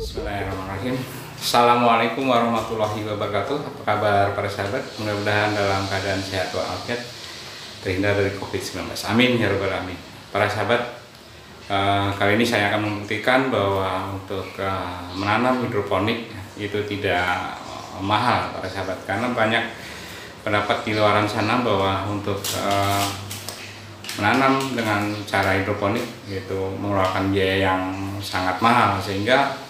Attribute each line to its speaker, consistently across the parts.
Speaker 1: Bismillahirrahmanirrahim. Assalamualaikum warahmatullahi wabarakatuh. Apa kabar para sahabat? Mudah-mudahan dalam keadaan sehat walafiat, terhindar dari COVID-19. Amin ya rabbal alamin. Para sahabat, kali ini saya akan membuktikan bahwa untuk menanam hidroponik itu tidak mahal para sahabat, karena banyak pendapat di luaran sana bahwa untuk menanam dengan cara hidroponik itu mengeluarkan biaya yang sangat mahal, sehingga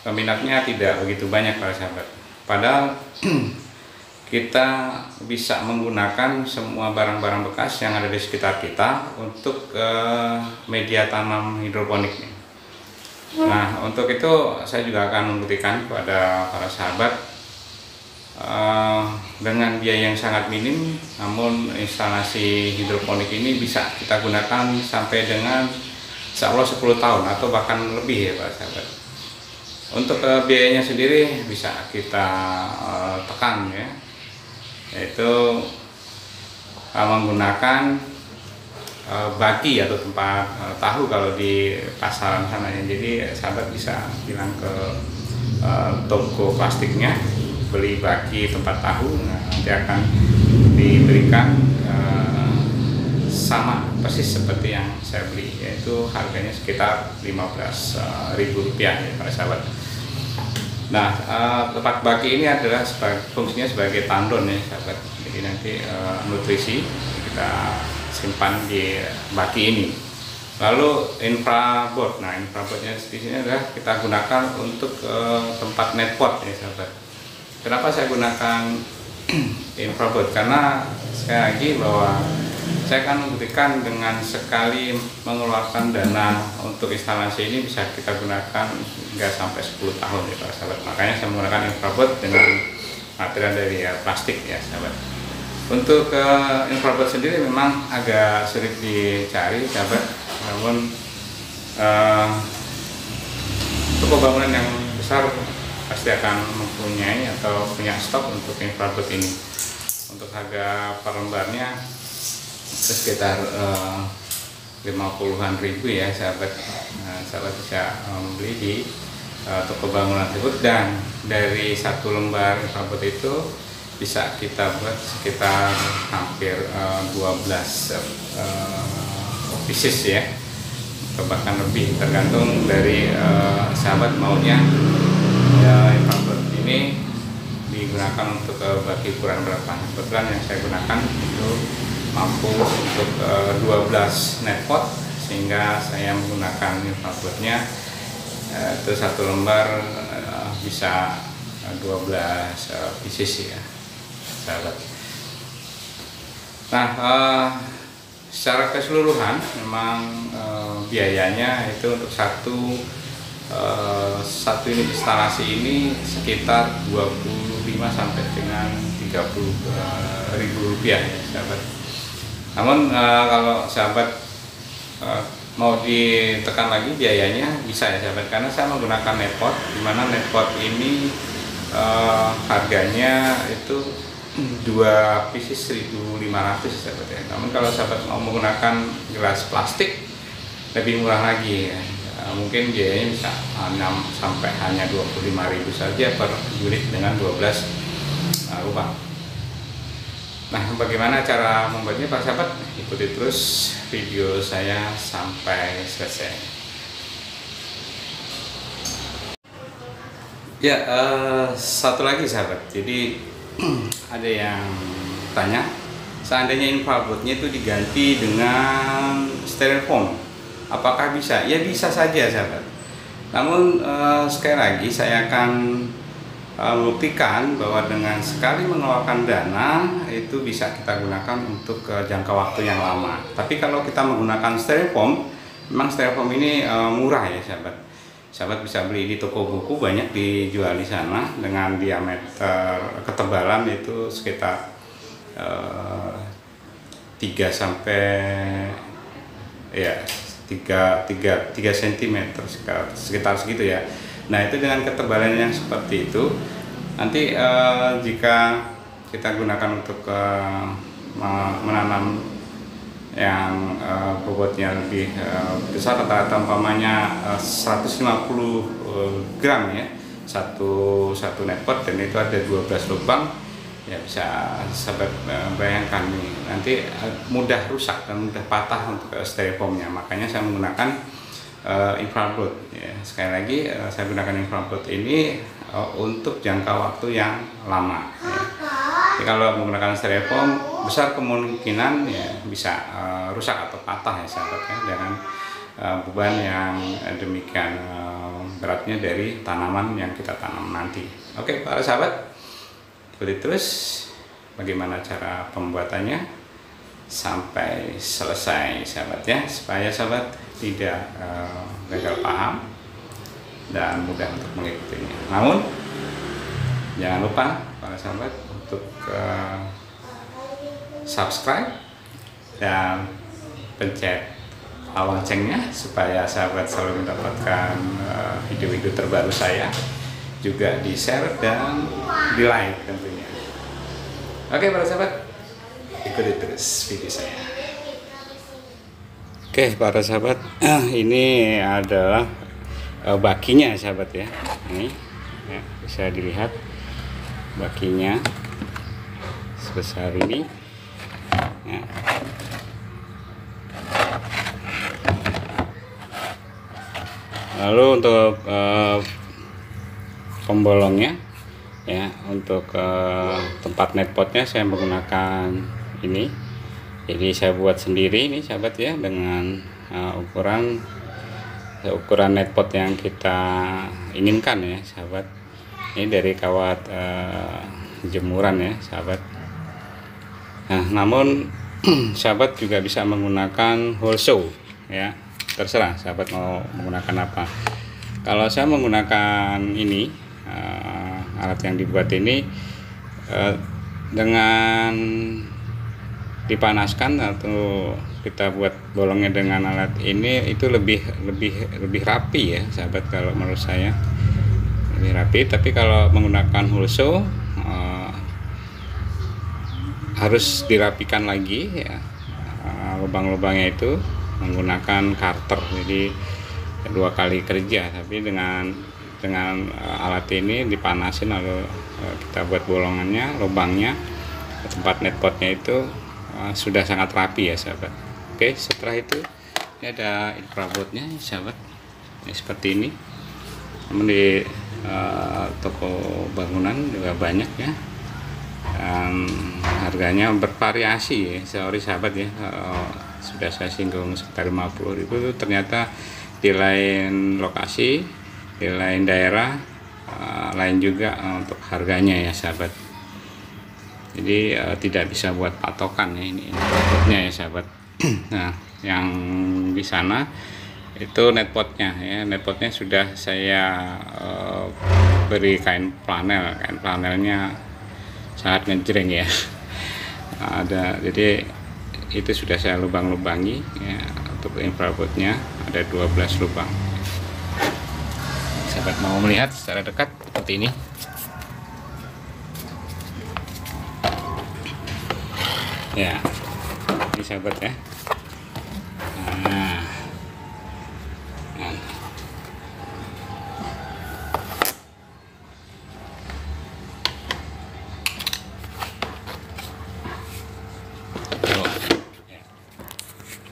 Speaker 1: peminatnya tidak begitu banyak para sahabat. Padahal kita bisa menggunakan semua barang-barang bekas yang ada di sekitar kita untuk media tanam hidroponik. Nah, untuk itu saya juga akan membuktikan kepada para sahabat dengan biaya yang sangat minim, namun instalasi hidroponik ini bisa kita gunakan sampai dengan insya Allah 10 tahun atau bahkan lebih ya para sahabat. Untuk biayanya sendiri bisa kita tekan ya, yaitu menggunakan baki atau tempat tahu kalau di pasaran sana ya. Jadi sahabat bisa bilang ke toko plastiknya, beli baki tempat tahu, nanti akan diberikan sama persis seperti yang saya beli, yaitu harganya sekitar Rp15.000 ya para sahabat. Nah, tempat baki ini adalah fungsinya sebagai tandon ya sahabat. Jadi nanti nutrisi kita simpan di baki ini. Lalu infraboard. Nah, infraboardnya di sini adalah kita gunakan untuk tempat netpot ya sahabat. Kenapa saya gunakan infraboard? Karena sekali lagi bahwa saya akan membuktikan dengan sekali mengeluarkan dana untuk instalasi ini bisa kita gunakan hingga sampai 10 tahun ya para sahabat. Makanya saya menggunakan infraboard dengan material dari plastik ya sahabat. Untuk infraboard sendiri memang agak sulit dicari sahabat, namun toko bangunan yang besar pasti akan mempunyai atau punya stok untuk infraboard ini. Untuk harga per lembarnya sekitar 50-an ribu ya sahabat. Sahabat bisa membeli di toko bangunan tersebut, dan dari satu lembar infraboard itu bisa kita buat sekitar hampir 12 pieces ya, atau bahkan lebih, tergantung dari sahabat maunya ya. Infraboard ini digunakan untuk bagi ukuran berapa. Kebetulan yang saya gunakan itu mampu untuk 12 netpot, sehingga saya menggunakan infraboardnya itu satu lembar bisa 12 pieces ya sahabat. Nah, secara keseluruhan memang biayanya itu untuk satu unit instalasi ini sekitar 25 sampai dengan 30 ribu rupiah ya sahabat. Namun kalau sahabat mau ditekan lagi biayanya bisa ya sahabat, karena saya menggunakan netpot, dimana netpot ini harganya itu 2 pieces 1.500 sahabat ya. Namun kalau sahabat mau menggunakan gelas plastik lebih murah lagi ya. Mungkin biayanya bisa 6 sampai hanya 25.000 saja per unit dengan 12 lubang. Nah, bagaimana cara membuatnya para sahabat? Ikuti terus video saya sampai selesai. Ya, satu lagi sahabat. Jadi ada yang tanya, seandainya infraboardnya itu diganti dengan styrofoam, apakah bisa? Ya bisa saja sahabat. Namun sekali lagi saya akan membuktikan bahwa dengan sekali mengeluarkan dana itu bisa kita gunakan untuk jangka waktu yang lama. Tapi kalau kita menggunakan styrofoam, memang styrofoam ini murah ya sahabat. Sahabat bisa beli di toko buku, banyak dijual di sana dengan diameter ketebalan itu sekitar 3 sampai ya 3 cm sekitar segitu ya. Nah, itu dengan ketebalan yang seperti itu, nanti jika kita gunakan untuk menanam yang bobotnya lebih besar, rata-rata umpamanya 150 gram ya, satu netpot, dan itu ada 12 lubang ya. Bisa sahabat bayangkan nih, nanti mudah rusak dan mudah patah untuk styrofoamnya. Makanya saya menggunakan infrared ya. Sekali lagi saya gunakan infrared ini untuk jangka waktu yang lama ya. Jadi kalau menggunakan styrofoam, besar kemungkinan ya bisa rusak atau patah ya sahabat ya, dengan beban yang demikian beratnya dari tanaman yang kita tanam nanti. Oke para sahabat, ikuti terus bagaimana cara pembuatannya sampai selesai sahabat ya, supaya sahabat tidak gagal paham dan mudah untuk mengikutinya. Namun jangan lupa para sahabat untuk subscribe dan pencet loncengnya supaya sahabat selalu mendapatkan video-video terbaru saya, juga di share dan di like tentunya. Oke para sahabat, ikuti terus video saya. Oke para sahabat, ini adalah bakinya sahabat ya. Ini ya, bisa dilihat bakinya sebesar ini ya. Lalu untuk pembolongnya ya, untuk tempat netpotnya saya menggunakan ini. Jadi saya buat sendiri ini sahabat ya, dengan ukuran netpot yang kita inginkan ya sahabat. Ini dari kawat jemuran ya sahabat. Nah, namun sahabat juga bisa menggunakan hole saw ya, terserah sahabat mau menggunakan apa. Kalau saya menggunakan ini alat yang dibuat ini dengan dipanaskan atau kita buat bolongnya dengan alat ini, itu lebih rapi ya sahabat, kalau menurut saya lebih rapi. Tapi kalau menggunakan hole saw harus dirapikan lagi ya, lubang-lubangnya itu menggunakan karter, jadi 2 kali kerja. Tapi dengan alat ini dipanasin, lalu kita buat bolongannya, lubangnya, tempat netpotnya itu sudah sangat rapi ya sahabat. Oke, setelah itu ini ada infrarednya sahabat, ini seperti ini. Namun di toko bangunan juga banyak ya, dan harganya bervariasi ya. Sorry sahabat ya, sudah saya singgung sekitar 50.000, ternyata di lain lokasi, di lain daerah lain juga untuk harganya ya sahabat. Jadi tidak bisa buat patokan ya, ini netpotnya ya sahabat. Nah, yang di sana itu netpotnya ya, netpotnya sudah saya beri kain flanelnya sangat ngejreng ya. Ada, jadi itu sudah saya lubang-lubangi ya. Untuk infrarednya ada 12 lubang. Sahabat mau melihat secara dekat seperti ini. Ya, ini sahabat ya. Nah.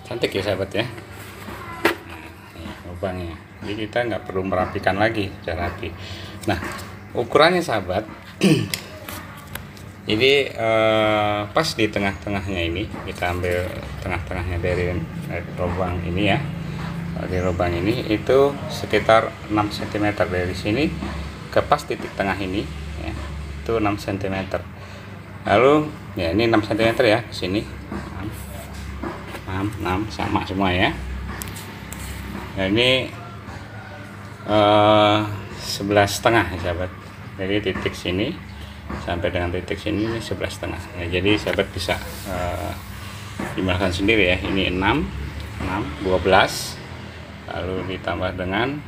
Speaker 1: Cantik ya sahabat ya. Nah, lubangnya, jadi kita nggak perlu merapikan lagi, sudah rapi. Nah, ukurannya sahabat jadi pas di tengah-tengahnya ini, kita ambil tengah-tengahnya dari lubang ini ya, dari lubang ini itu sekitar 6 cm dari sini ke pas titik tengah ini ya, itu 6 cm. Lalu ya ini 6 cm ya, ke sini 6 sama semua ya. Nah, ini 11,5 ya sahabat, dari titik sini sampai dengan titik sini 11,5 ya. Jadi sahabat bisa jumlahkan sendiri ya, ini 6 12, lalu ditambah dengan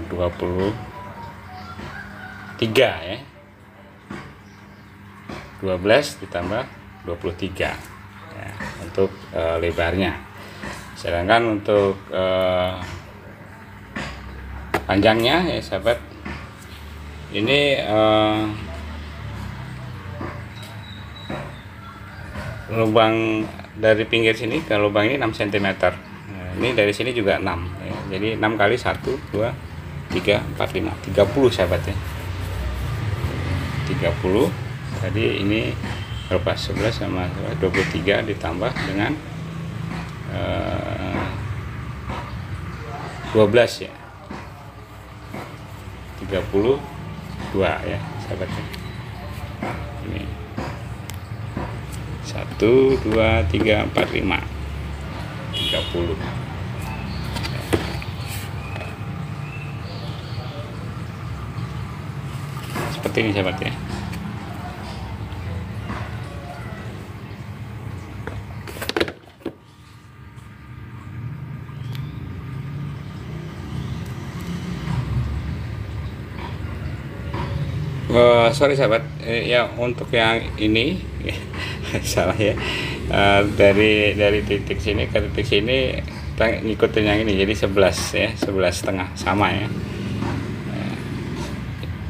Speaker 1: 23 ya, 12 ditambah 23 ya, untuk lebarnya. Sedangkan untuk panjangnya ya sahabat, ini lubang dari pinggir sini ke lubang ini 6 cm. Nah, ini dari sini juga 6 ya. Jadi 6 kali 1 2 3 4 5 30 sahabat ya. 30. Tadi ini berapa? 11 sama 23 ditambah dengan 12 ya. 32 ya sahabat ya. Ini 1 2 3 4 5 30. Seperti ini sahabat ya. Sorry sahabat, ya untuk yang ini salah ya, dari titik sini ke titik sini kita ngikutin yang ini, jadi 11 ya, 11,5 sama ya.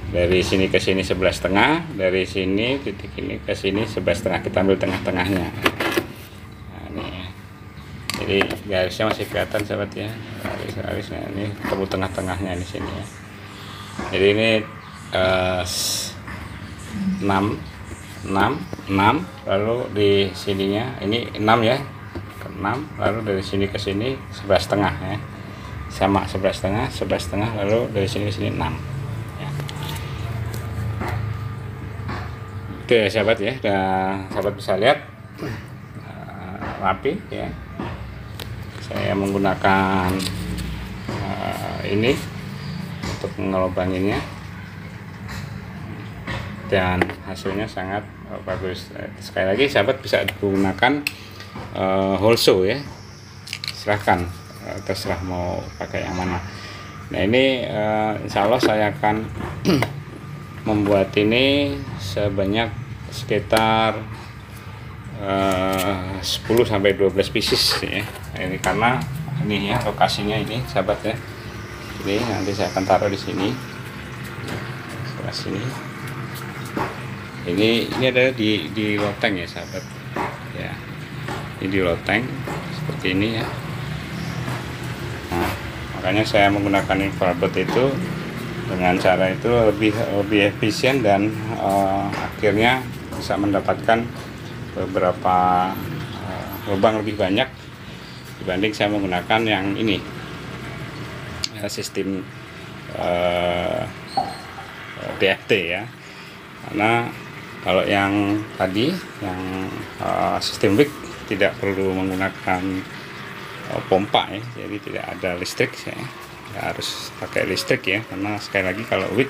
Speaker 1: Dari sini ke sini 11,5, dari sini titik ini ke sini 11,5, kita ambil tengah-tengahnya. Nah, ini ya. Jadi garisnya masih kelihatan sahabat ya, garis-garisnya ini ketemu tengah-tengahnya di sini ya. Jadi ini 6, lalu di sininya ini 6 ya, 6, lalu dari sini ke sini 11,5 ya, sama 11,5, 11,5, lalu dari sini ke sini 6 ya. Oke sahabat ya, dan sahabat bisa lihat rapi ya. Saya menggunakan ini untuk mengelubanginya, dan hasilnya sangat bagus. Sekali lagi sahabat bisa digunakan holso ya, silahkan, terserah mau pakai yang mana. Nah ini insya Allah saya akan membuat ini sebanyak sekitar 10 sampai 12 pieces ya. Ini karena ini ya lokasinya ini sahabat ya. Jadi nanti saya akan taruh di sini, sebelah sini. Ini adalah di loteng ya sahabat ya, ini di loteng seperti ini ya. Nah, makanya saya menggunakan infrared itu, dengan cara itu lebih efisien dan akhirnya bisa mendapatkan beberapa lubang lebih banyak dibanding saya menggunakan yang ini sistem DFT ya. Karena kalau yang tadi yang sistem WIG tidak perlu menggunakan pompa ya, jadi tidak ada listrik ya, nggak harus pakai listrik ya, karena sekali lagi kalau WIG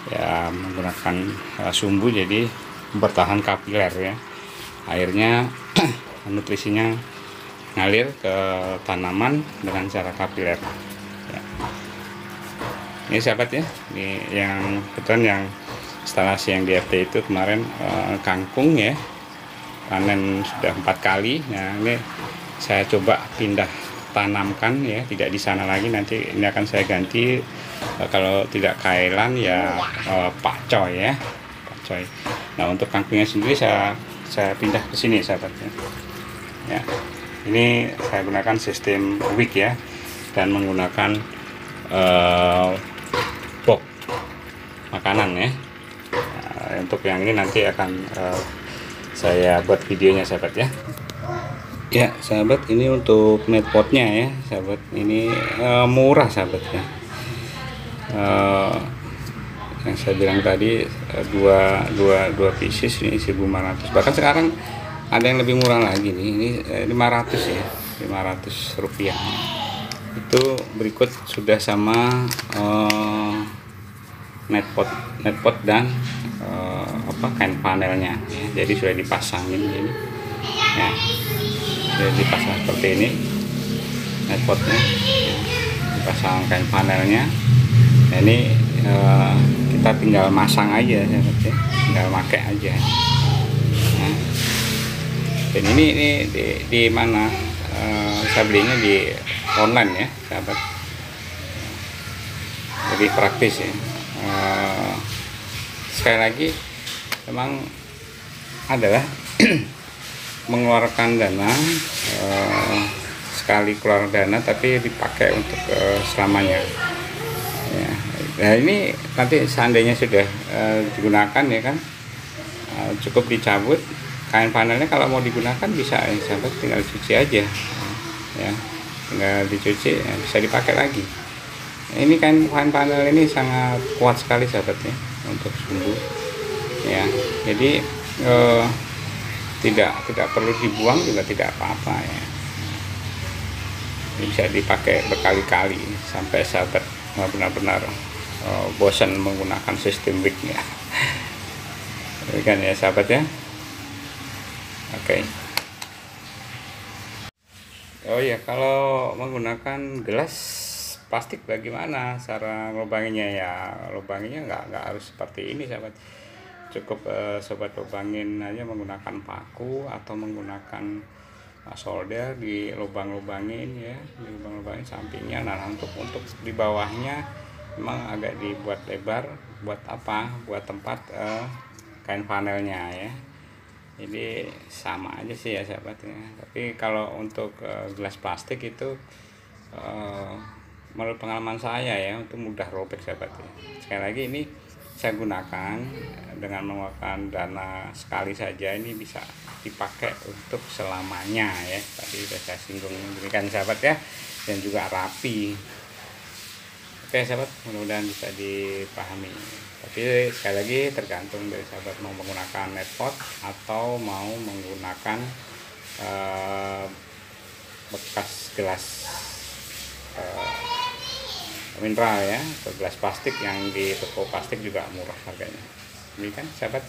Speaker 1: ya menggunakan sumbu, jadi bertahan kapiler ya, airnya nutrisinya ngalir ke tanaman dengan cara kapiler ya. Ini sahabat ya, ini yang kebetulan yang instalasi yang DFT itu kemarin kangkung ya, panen sudah 4 kali. Nah ini saya coba pindah tanamkan ya, tidak di sana lagi, nanti ini akan saya ganti kalau tidak kailan ya pakcoy ya, pakcoy. Nah untuk kangkungnya sendiri saya pindah ke sini sahabat ya. Ini saya gunakan sistem WIG ya, dan menggunakan box makanan ya. Untuk yang ini nanti akan saya buat videonya sahabat ya. Ya sahabat, ini untuk net potnya ya sahabat, ini murah sahabat ya. Yang saya bilang tadi dua pieces ini 1.500, bahkan sekarang ada yang lebih murah lagi nih, ini 500 ya, 500 rupiah. Itu berikut sudah sama net pot dan kain panelnya ya. Jadi sudah dipasangin ini ya, jadi dipasang seperti ini net potnya ya. Dipasang kain panelnya. Nah, ini kita tinggal masang aja ya, tinggal pakai aja. Nah, Dan ini di mana saya belinya di online ya sahabat, lebih praktis ya. Sekali lagi memang adalah mengeluarkan dana, sekali keluar dana tapi dipakai untuk selamanya ya. Nah ini nanti seandainya sudah digunakan ya kan, cukup dicabut kain panelnya. Kalau mau digunakan bisa ya sahabat, tinggal cuci aja ya, tinggal dicuci ya, bisa dipakai lagi. Nah, ini kain panel ini sangat kuat sekali sahabat ya untuk sumbu ya, jadi tidak perlu dibuang juga tidak apa-apa ya. Ini bisa dipakai berkali-kali sampai sahabat benar-benar bosan menggunakan sistem wignya. Kan ya sahabat ya. Oke. Oh ya, kalau menggunakan gelas plastik bagaimana cara ngelubanginya ya? Lubanginya nggak harus seperti ini sahabat. Cukup sobat lubangin aja menggunakan paku atau menggunakan solder di lubang-lubangin ya, di lubang-lubangin sampingnya. Nah untuk di bawahnya memang agak dibuat lebar, buat apa? Buat tempat kain panelnya ya. Jadi sama aja sih ya sahabat ya. Tapi kalau untuk gelas plastik itu menurut pengalaman saya ya, untuk mudah robek sahabat ya. Sekali lagi ini saya gunakan dengan mengeluarkan dana sekali saja, ini bisa dipakai untuk selamanya ya. Tadi sudah saya singgung demikian sahabat ya, dan juga rapi. Oke sahabat, mudah-mudahan bisa dipahami. Tapi sekali lagi tergantung dari sahabat mau menggunakan net pot atau mau menggunakan bekas gelas mineral ya, atau gelas plastik yang di toko plastik juga murah harganya. Ini kan sahabat.